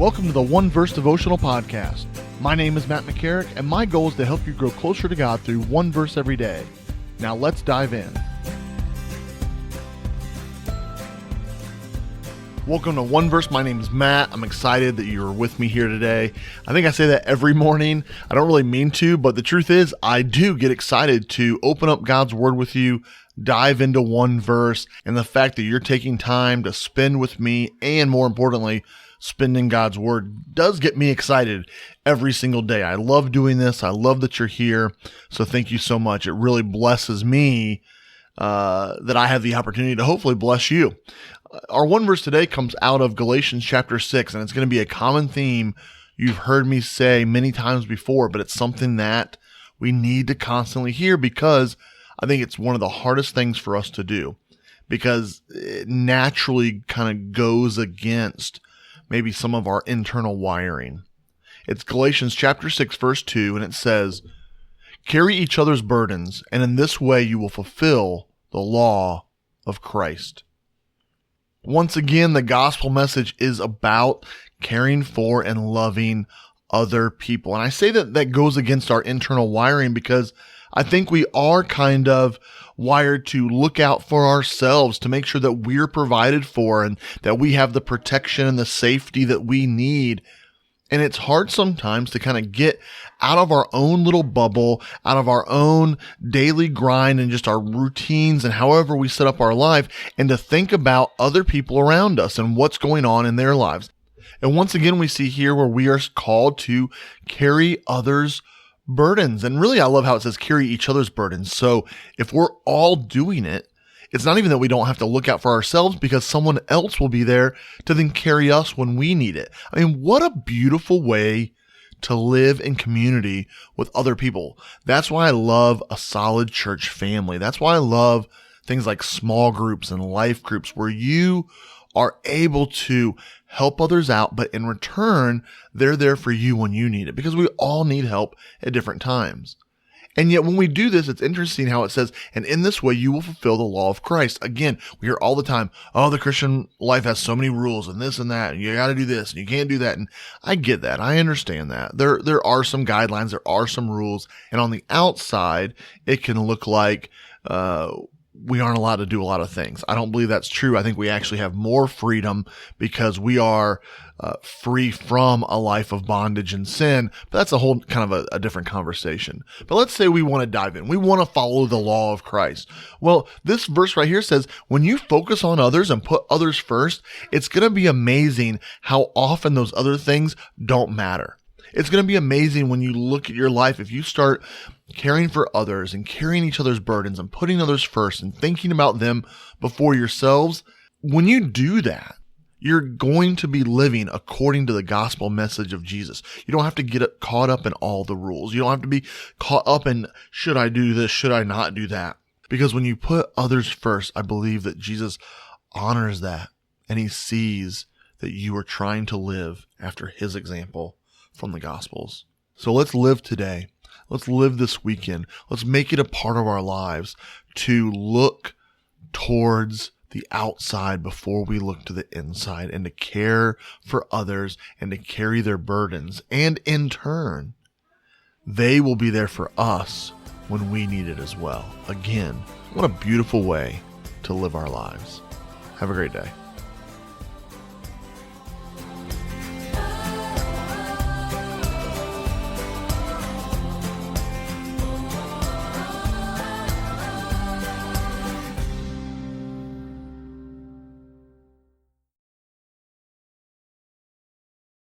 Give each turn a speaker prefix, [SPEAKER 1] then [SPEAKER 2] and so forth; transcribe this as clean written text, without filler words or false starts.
[SPEAKER 1] Welcome to the One Verse Devotional Podcast. My name is Matt McCarrick, and my goal is to help you grow closer to God through one verse every day. Now let's dive in. Welcome to One Verse. My name is Matt. I'm excited that you're with me here today. I think I say that every morning. I don't really mean to, but the truth is I do get excited to open up God's Word with you, dive into one verse, and the fact that you're taking time to spend with me, and more importantly, spending God's Word does get me excited every single day. I love doing this. I love that you're here. So thank you so much. It really blesses me that I have the opportunity to hopefully bless you. Our one verse today comes out of Galatians chapter 6, and it's going to be a common theme you've heard me say many times before, but it's something that we need to constantly hear because I think it's one of the hardest things for us to do because it naturally kind of goes against maybe some of our internal wiring. It's Galatians chapter 6, verse 2, and it says, "Carry each other's burdens, and in this way you will fulfill the law of Christ." Once again, the gospel message is about caring for and loving other people. And I say that goes against our internal wiring because I think we are kind of wired to look out for ourselves, to make sure that we're provided for and that we have the protection and the safety that we need. And it's hard sometimes to kind of get out of our own little bubble, out of our own daily grind and just our routines and however we set up our life, and to think about other people around us and what's going on in their lives. And once again, we see here where we are called to carry others' burdens. And really, I love how it says carry each other's burdens. So if we're all doing it, it's not even that we don't have to look out for ourselves because someone else will be there to then carry us when we need it. I mean, what a beautiful way to live in community with other people. That's why I love a solid church family. That's why I love things like small groups and life groups where you are able to help others out, but in return, they're there for you when you need it because we all need help at different times. And yet when we do this, it's interesting how it says, and in this way, you will fulfill the law of Christ. Again, we hear all the time, oh, the Christian life has so many rules and this and that, and you got to do this and you can't do that. And I get that. I understand that. There are some guidelines. There are some rules. And on the outside, it can look like, we aren't allowed to do a lot of things. I don't believe that's true. I think we actually have more freedom because we are free from a life of bondage and sin. But that's a whole kind of a different conversation. But let's say we want to dive in. We want to follow the law of Christ. Well, this verse right here says, when you focus on others and put others first, it's going to be amazing how often those other things don't matter. It's going to be amazing when you look at your life. If you start caring for others and carrying each other's burdens and putting others first and thinking about them before yourselves, when you do that, you're going to be living according to the gospel message of Jesus. You don't have to get caught up in all the rules. You don't have to be caught up in, should I do this? Should I not do that? Because when you put others first, I believe that Jesus honors that and he sees that you are trying to live after his example from the Gospels. So let's live today. Let's live this weekend. Let's make it a part of our lives to look towards the outside before we look to the inside and to care for others and to carry their burdens. And in turn, they will be there for us when we need it as well. Again, what a beautiful way to live our lives. Have a great day.